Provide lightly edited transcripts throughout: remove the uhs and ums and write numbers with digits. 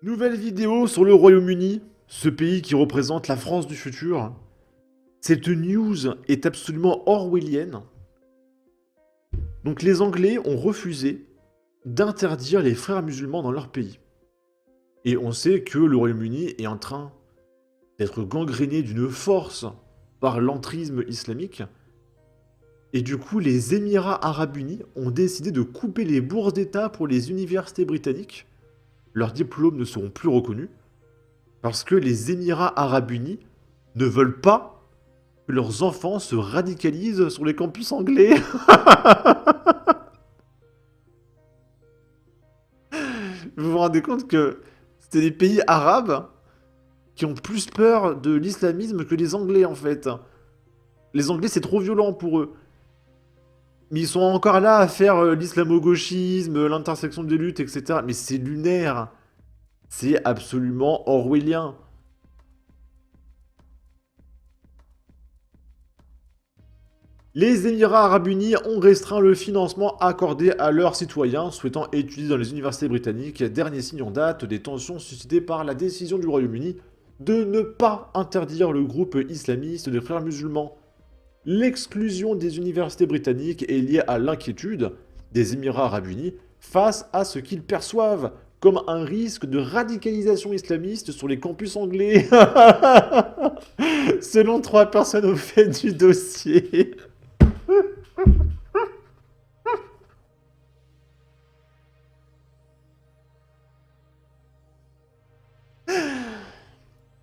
Nouvelle vidéo sur le Royaume-Uni, ce pays qui représente la France du futur. Cette news est absolument orwellienne. Donc les Anglais ont refusé d'interdire les frères musulmans dans leur pays. Et on sait que le Royaume-Uni est en train d'être gangréné d'une force par l'entrisme islamique. Et du coup, les Émirats arabes unis ont décidé de couper les bourses d'État pour les universités britanniques. Leurs diplômes ne seront plus reconnus. Parce que les Émirats arabes unis ne veulent pas que leurs enfants se radicalisent sur les campus anglais. Vous vous rendez compte que c'est des pays arabes qui ont plus peur de l'islamisme que les Anglais, en fait. Les Anglais, c'est trop violent pour eux. Mais ils sont encore là à faire l'islamo-gauchisme, l'intersection des luttes, etc. Mais c'est lunaire. C'est absolument orwellien. Les Émirats arabes unis ont restreint le financement accordé à leurs citoyens souhaitant étudier dans les universités britanniques, dernier signe en date des tensions suscitées par la décision du Royaume-Uni de ne pas interdire le groupe islamiste des frères musulmans. L'exclusion des universités britanniques est liée à l'inquiétude des Émirats arabes unis face à ce qu'ils perçoivent comme un risque de radicalisation islamiste sur les campus anglais. Selon 3 personnes au fait du dossier.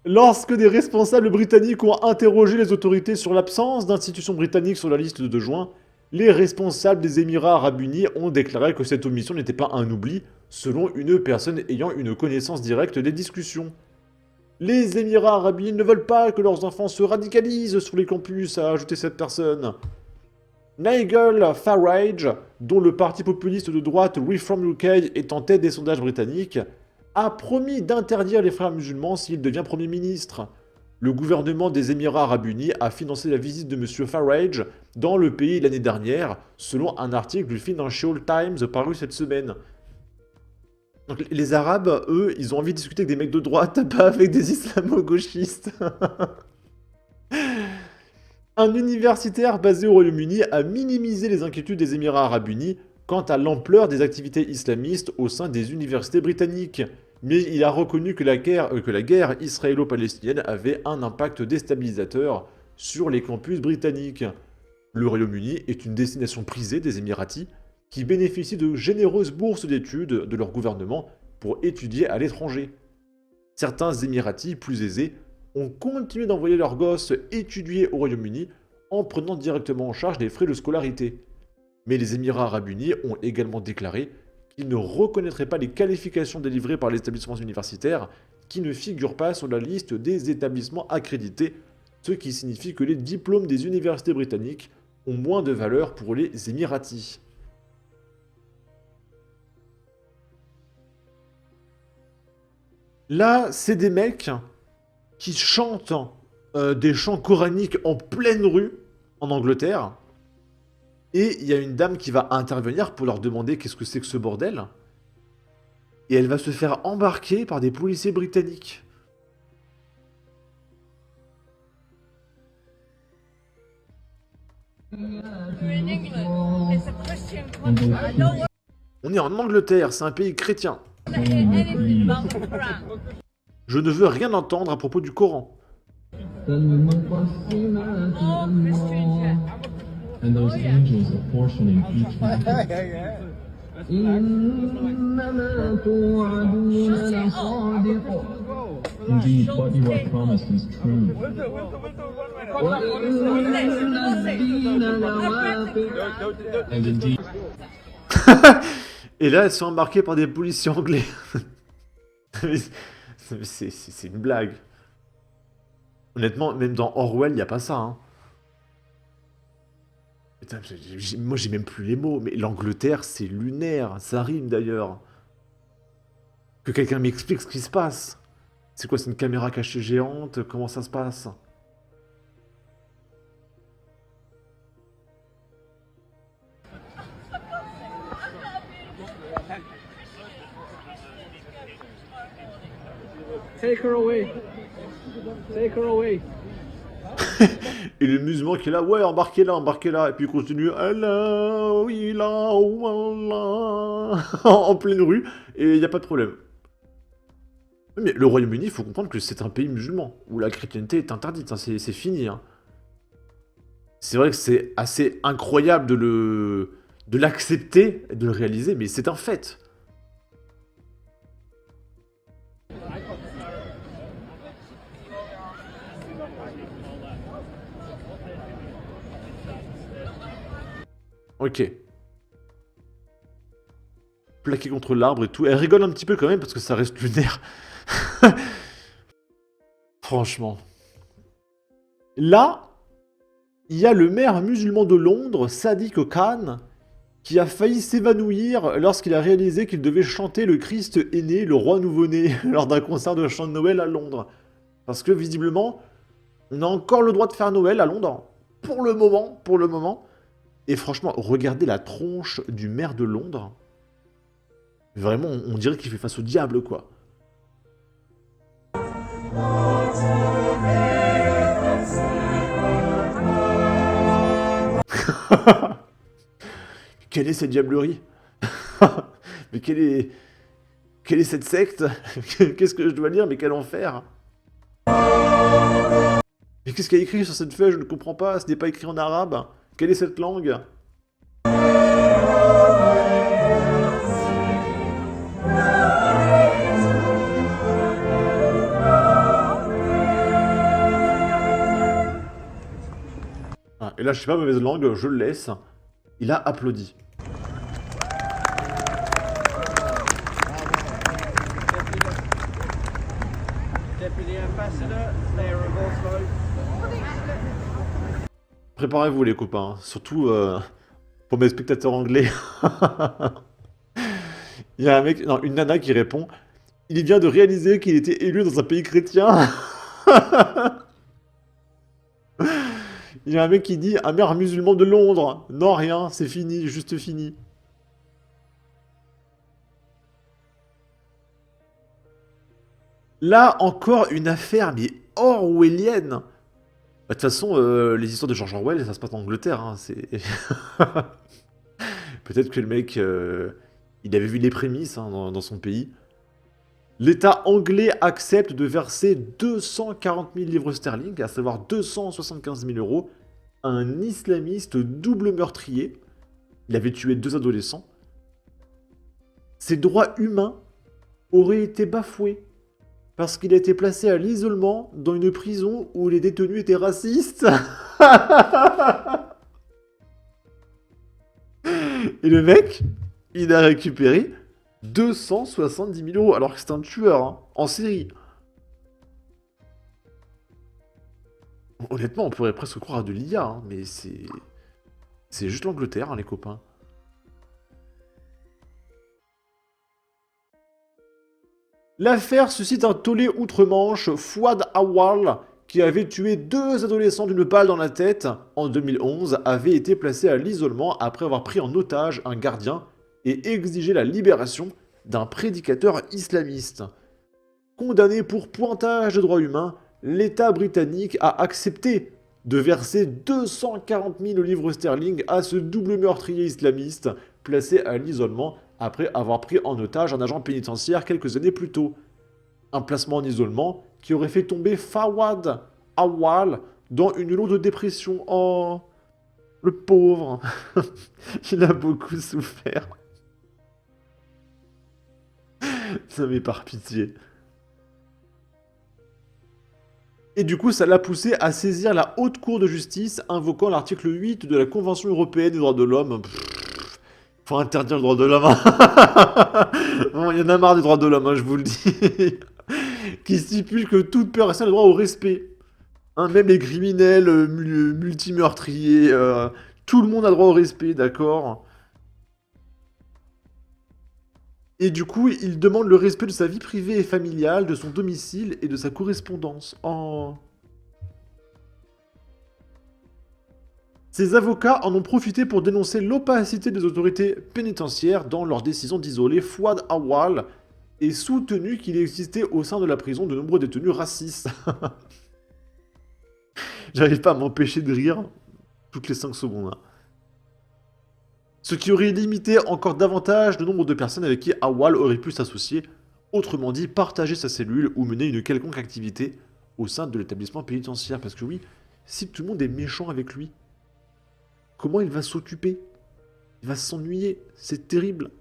Lorsque des responsables britanniques ont interrogé les autorités sur l'absence d'institutions britanniques sur la liste de 2 juin, les responsables des Émirats arabes unis ont déclaré que cette omission n'était pas un oubli, selon une personne ayant une connaissance directe des discussions. Les Émirats arabes unis ne veulent pas que leurs enfants se radicalisent sur les campus, a ajouté cette personne. Nigel Farage, dont le parti populiste de droite Reform UK est en tête des sondages britanniques, a promis d'interdire les frères musulmans s'il devient Premier ministre. Le gouvernement des Émirats arabes unis a financé la visite de M. Farage dans le pays l'année dernière, selon un article du Financial Times paru cette semaine. Donc les Arabes, eux, ils ont envie de discuter avec des mecs de droite, pas avec des islamo-gauchistes. Un universitaire basé au Royaume-Uni a minimisé les inquiétudes des Émirats arabes unis quant à l'ampleur des activités islamistes au sein des universités britanniques. Mais il a reconnu que la guerre israélo-palestinienne avait un impact déstabilisateur sur les campus britanniques. Le Royaume-Uni est une destination prisée des Émiratis qui bénéficient de généreuses bourses d'études de leur gouvernement pour étudier à l'étranger. Certains Émiratis plus aisés ont continué d'envoyer leurs gosses étudier au Royaume-Uni en prenant directement en charge les frais de scolarité. Mais les Émirats arabes unis ont également déclaré qu'ils ne reconnaîtraient pas les qualifications délivrées par les établissements universitaires qui ne figurent pas sur la liste des établissements accrédités, ce qui signifie que les diplômes des universités britanniques ont moins de valeur pour les Émiratis. Là, c'est des mecs qui chantent des chants coraniques en pleine rue en Angleterre. Et il y a une dame qui va intervenir pour leur demander qu'est-ce que c'est que ce bordel. Et elle va se faire embarquer par des policiers britanniques. On est en Angleterre, c'est un pays chrétien. Je ne veux rien entendre à propos du Coran. And those angels apportioning each one. Indeed, what you are promised is true. And indeed. Et là, elles sont embarquées par des policiers anglais. C'est une blague. Honnêtement, même dans Orwell, il n'y a pas ça. Hein. Putain, moi, j'ai même plus les mots. Mais l'Angleterre, c'est lunaire. Ça rime d'ailleurs. Que quelqu'un m'explique ce qui se passe. C'est quoi, c'est une caméra cachée géante? Comment ça se passe? Take her away. Take her away. Et le musulman qui est là, ouais, embarquez là. Et puis il continue, Allah, en pleine rue, et il n'y a pas de problème. Mais le Royaume-Uni, il faut comprendre que c'est un pays musulman, où la chrétienté est interdite, hein, c'est fini. Hein. C'est vrai que c'est assez incroyable de l'accepter, de le réaliser, mais c'est un fait. Ok. Plaqué contre l'arbre et tout. Elle rigole un petit peu quand même parce que ça reste lunaire. Franchement. Là, il y a le maire musulman de Londres, Sadiq Khan, qui a failli s'évanouir lorsqu'il a réalisé qu'il devait chanter le Christ est né, le roi nouveau-né, lors d'un concert de chant de Noël à Londres. Parce que visiblement, on a encore le droit de faire Noël à Londres. Pour le moment. Et franchement, regardez la tronche du maire de Londres. Vraiment, on dirait qu'il fait face au diable, quoi. Quelle est cette diablerie? Mais quelle est cette secte? Qu'est-ce que je dois lire? Mais quel enfer! Mais qu'est-ce qu'il y a écrit sur cette feuille? Je ne comprends pas, ce n'est pas écrit en arabe. Quelle est cette langue? Ah, et là, je sais pas mauvaise langue, je le laisse. Il a applaudi. Préparez-vous les copains, surtout pour mes spectateurs anglais. Il y a un mec, non, une nana qui répond « Il vient de réaliser qu'il était élu dans un pays chrétien. » Il y a un mec qui dit « Un maire musulman de Londres. » Non, rien, c'est fini, juste fini. Là, encore une affaire, mais orwellienne. Bah, de toute façon, les histoires de George Orwell, ça se passe en Angleterre. Hein, peut-être que le mec, il avait vu les prémices hein, dans son pays. L'État anglais accepte de verser 240 000 livres sterling, à savoir 275 000 euros, à un islamiste double meurtrier. Il avait tué 2 adolescents. Ses droits humains auraient été bafoués parce qu'il a été placé à l'isolement dans une prison où les détenus étaient racistes. Et le mec, il a récupéré 270 000 euros, alors que c'est un tueur, hein, en série. Honnêtement, on pourrait presque croire à de l'IA, hein, mais c'est... C'est juste l'Angleterre, hein, les copains. L'affaire suscite un tollé outre-Manche. Fouad Awal, qui avait tué 2 adolescents d'une balle dans la tête en 2011, avait été placé à l'isolement après avoir pris en otage un gardien et exigé la libération d'un prédicateur islamiste. Condamné pour pointage de droits humains, l'État britannique a accepté de verser 240 000 livres sterling à ce double meurtrier islamiste placé à l'isolement après avoir pris en otage un agent pénitentiaire quelques années plus tôt. Un placement en isolement qui aurait fait tomber Fawad Awal dans une lourde dépression. Oh, le pauvre. Il a beaucoup souffert. Ça m'est par pitié. Et du coup, ça l'a poussé à saisir la Haute Cour de justice, invoquant l'article 8 de la Convention européenne des droits de l'homme. Faut interdire le droit de l'homme. Bon, il y en a marre des droits de l'homme, hein, je vous le dis. Qui stipule que toute personne a le droit au respect. Hein, même les criminels, multimeurtriers, tout le monde a droit au respect, d'accord? Et du coup, il demande le respect de sa vie privée et familiale, de son domicile et de sa correspondance. Oh. Ses avocats en ont profité pour dénoncer l'opacité des autorités pénitentiaires dans leur décision d'isoler Fouad Awal, et soutenu qu'il existait au sein de la prison de nombreux détenus racistes. J'arrive pas à m'empêcher de rire toutes les 5 secondes. Hein. Ce qui aurait limité encore davantage le nombre de personnes avec qui Awal aurait pu s'associer, autrement dit partager sa cellule ou mener une quelconque activité au sein de l'établissement pénitentiaire. Parce que oui, si tout le monde est méchant avec lui, comment il va s'occuper? Il va s'ennuyer, c'est terrible.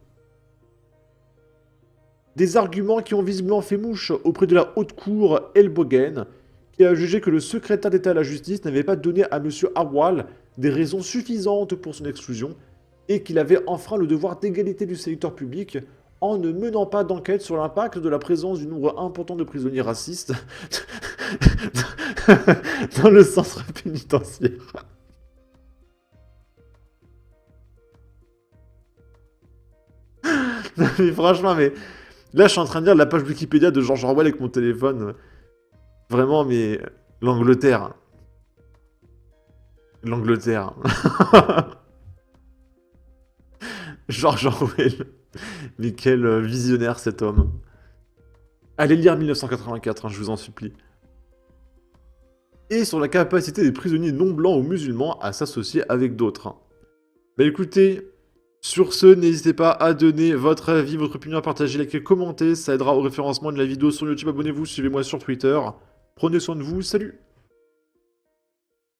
Des arguments qui ont visiblement fait mouche auprès de la haute cour Elbogen, qui a jugé que le secrétaire d'État à la justice n'avait pas donné à M. Awal des raisons suffisantes pour son exclusion, et qu'il avait enfreint le devoir d'égalité du secteur public en ne menant pas d'enquête sur l'impact de la présence du nombre important de prisonniers racistes dans le centre pénitentiaire. Non mais franchement, mais là je suis en train de lire la page Wikipédia de George Orwell avec mon téléphone. Vraiment, mais l'Angleterre. L'Angleterre. George Orwell. Mais quel visionnaire cet homme. Allez lire 1984, hein, je vous en supplie. Et sur la capacité des prisonniers non blancs ou musulmans à s'associer avec d'autres. Hein. Bah écoutez, sur ce, n'hésitez pas à donner votre avis, votre opinion, à partager, liker, commenter, ça aidera au référencement de la vidéo sur YouTube. Abonnez-vous, suivez-moi sur Twitter. Prenez soin de vous, salut!